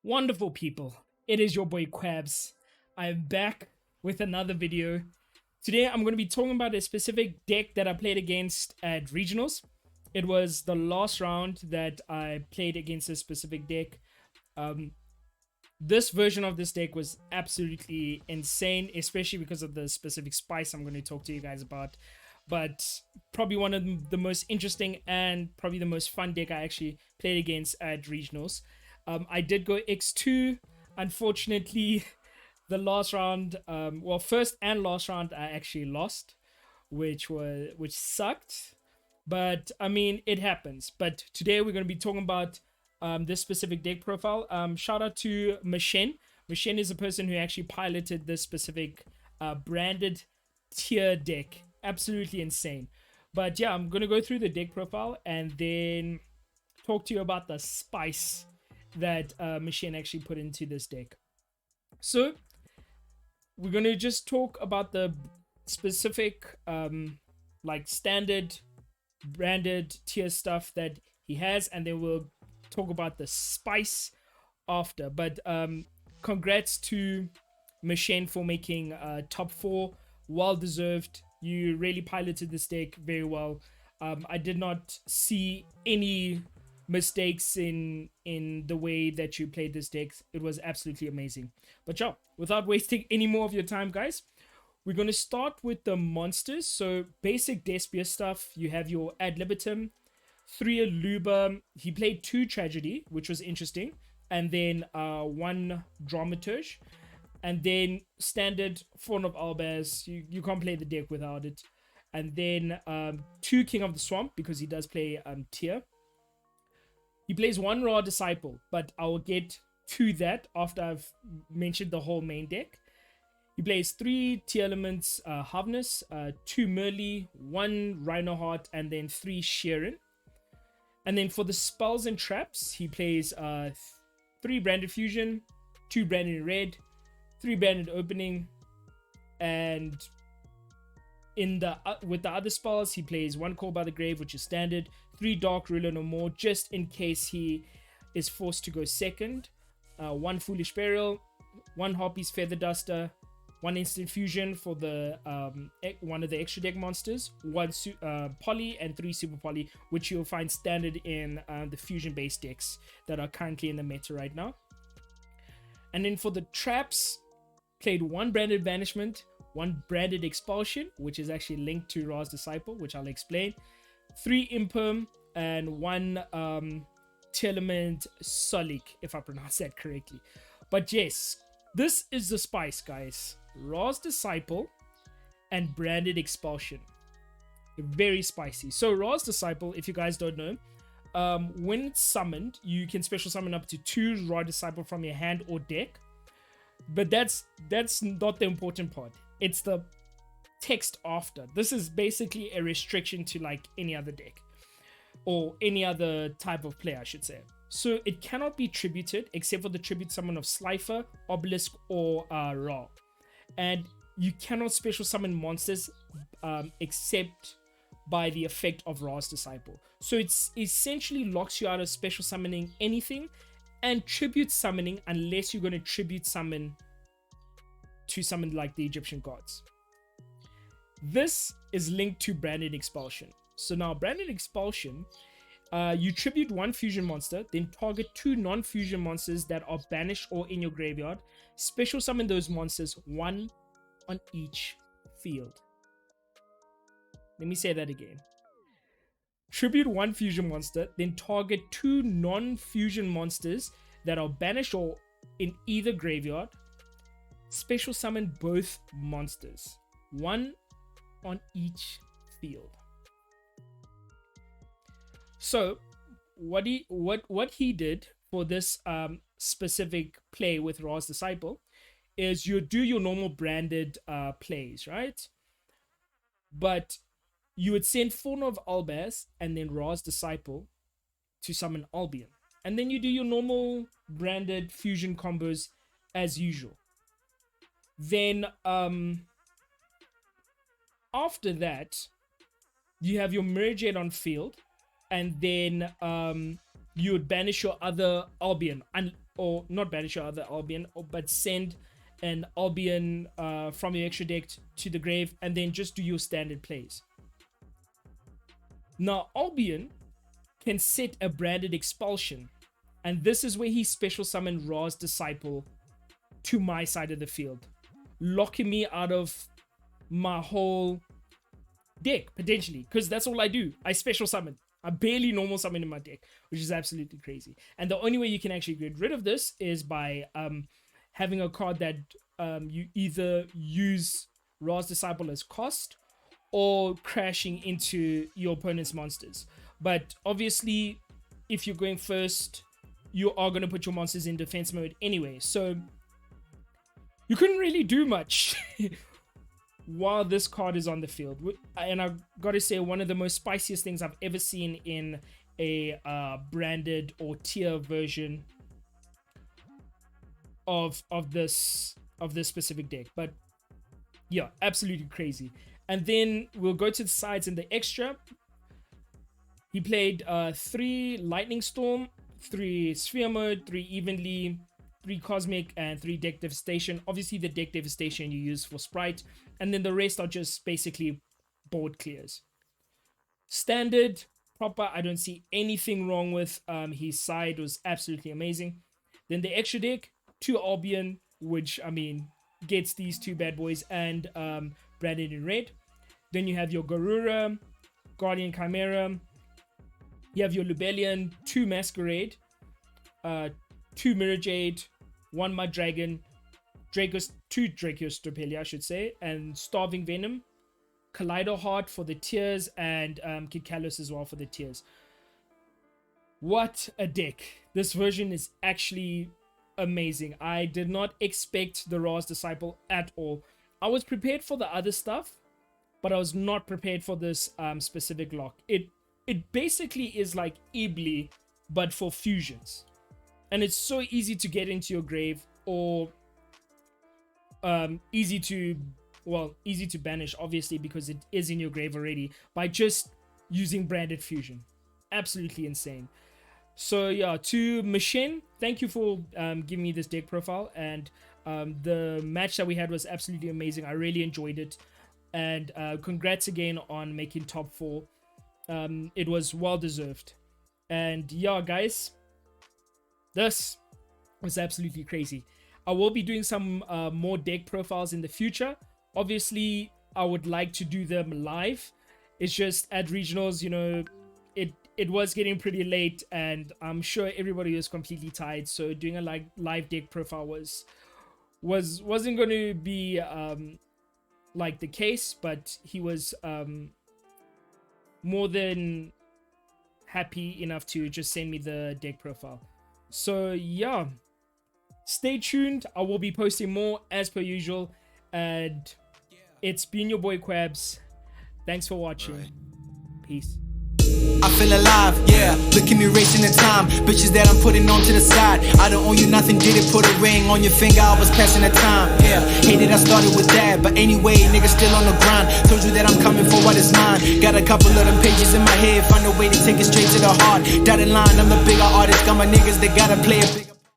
Wonderful people, it is your boy Quabs. I am back with another video. Today I'm going to be talking about a specific deck that I played against at regionals. It was the last round that I played against a specific deck. This version of this deck was absolutely insane, especially because of the specific spice I'm going to talk to you guys about. But probably one of the most interesting and probably the most fun deck I actually played against at regionals. I did go X2. Unfortunately, the last round, first and last round, I actually lost, which sucked. But I mean, it happens. But today we're going to be talking about this specific deck profile. Shout out to Mashen. Mashen is a person who actually piloted this specific branded tier deck. Absolutely insane. But yeah, I'm going to go through the deck profile and then talk to you about the spice that Machine actually put into this deck. So we're going to just talk about the specific like standard branded tier stuff that he has, and then we'll talk about the spice after. But congrats to Machine for making top 4. Well deserved. You really piloted this deck very well. I did not see any mistakes in the way that you played this deck. It was absolutely amazing. But yeah, without wasting any more of your time, guys, we're going to start with the monsters. So basic Despia stuff. You have your Ad Libitum, 3 Aluba. He played 2 Tragedy, which was interesting, and then 1 Dramaturge. And then standard Fawn of Albaz. You can't play the deck without it. And then 2 King of the Swamp, because he does play tier. He plays 1 Raw Disciple, but I will get to that after I've mentioned the whole main deck. He plays 3 Tearlaments, Havnus, 2 Merly, 1 Rhino Heart, and then 3 Sheeran. And then for the spells and traps, he plays 3 Branded Fusion, 2 Branded Red, 3 Branded Opening, and in the with the other spells, he plays 1 Call by the Grave, which is standard, 3 Dark Ruler no more, just in case he is forced to go second, 1 Foolish Burial, 1 Harpy's Feather Duster, 1 Instant Fusion for the one of the extra deck monsters, 1 Poly, and 3 Super Poly, which you'll find standard in the fusion based decks that are currently in the meta right now. And then for the traps, played 1 Branded Banishment, 1 Branded Expulsion, which is actually linked to Ra's Disciple, which I'll explain, 3 Imperm, and 1 Tearlament Solik, if I pronounce that correctly. But yes, this is the spice, guys. Ra's Disciple and Branded Expulsion. Very spicy. So Ra's Disciple, if you guys don't know, when it's summoned, you can special summon up to 2 Raw Disciple from your hand or deck. But that's not the important part. It's the text after. This is basically a restriction to like any other deck or any other type of player, I should say. So it cannot be tributed except for the tribute summon of Slifer, Obelisk, or Ra. And you cannot special summon monsters except by the effect of Ra's Disciple. So it's essentially locks you out of special summoning anything and tribute summoning unless you're going to tribute summon to summon like the Egyptian gods. This is linked to Branded Expulsion. So now Branded Expulsion, you tribute 1 fusion monster, then target 2 non-fusion monsters that are banished or in your graveyard. Special summon those monsters, 1 on each field. Let me say that again. Tribute 1 fusion monster, then target 2 non-fusion monsters that are banished or in either graveyard. Special summon both monsters, 1 on each field. So what he did for this specific play with Ra's Disciple is you do your normal branded plays, right? But you would send Fawn of Albaz and then Ra's Disciple to summon Albion. And then you do your normal branded fusion combos as usual. Then after that, you have your Merge on field. And then you would banish your other Albion, or not banish your other Albion, but send an Albion from your extra deck to the grave, and then just do your standard plays. Now, Albion can set a branded expulsion, and this is where he special summoned Ra's Disciple to my side of the field, locking me out of my whole deck, potentially, because that's all I do. I special summon. I barely normal summon in my deck, which is absolutely crazy. And the only way you can actually get rid of this is by having a card that you either use Ra's Disciple as cost or crashing into your opponent's monsters. But obviously, if you're going first, you are going to put your monsters in defense mode anyway. So you couldn't really do much while this card is on the field. And I've got to say, one of the most spiciest things I've ever seen in a branded or tier version of this specific deck. But yeah, absolutely crazy. And then we'll go to the sides in the extra. He played 3 Lightning Storm, 3 Sphere Mode, 3 Evenly, 3 Cosmic, and 3 Deck Devastation. Obviously, the Deck Devastation you use for Sprite, and then the rest are just basically board clears. Standard, proper, I don't see anything wrong with. His side was absolutely amazing. Then the extra deck, 2 Albion, which, I mean, gets these 2 bad boys, and branded in red. Then you have your Garura, Guardian Chimera. You have your Lubellion, 2 Masquerade, 2 Mirror Jade, 1 Mud Dragon, 2 Dracostopelia, I should say, and Starving Venom, Kaleido Heart for the tiers, and Kid Kalos as well for the tiers. What a deck. This version is actually amazing. I did not expect the Ra's Disciple at all. I was prepared for the other stuff, but I was not prepared for this specific lock. It basically is like Ibli, but for fusions. And it's so easy to get into your grave, or easy to banish, obviously, because it is in your grave already, by just using branded fusion. Absolutely insane. So yeah, to Machine, thank you for giving me this deck profile, and the match that we had was absolutely amazing. I really enjoyed it, and congrats again on making top 4. It was well deserved. And yeah, guys, this was absolutely crazy. I will be doing some more deck profiles in the future. Obviously, I would like to do them live. It's just at regionals, you know, it was getting pretty late, and I'm sure everybody was completely tired. So doing a live deck profile wasn't going to be like the case, but he was more than happy enough to just send me the deck profile. So yeah, stay tuned. I will be posting more as per usual, and it's been your boy Quabs. Thanks for watching. Peace. I feel alive, yeah. Look at me racing in time. Bitches that I'm putting on to the side. I don't owe you nothing, did it? Put a ring on your finger, I was passing the time, yeah. Hated I started with that, but anyway, niggas still on the grind. Told you that I'm coming for what is mine. Got a couple of them pages in my head, find a way to take it straight to the heart. Dotted line, I'm a bigger artist. Got my niggas that gotta play a bigger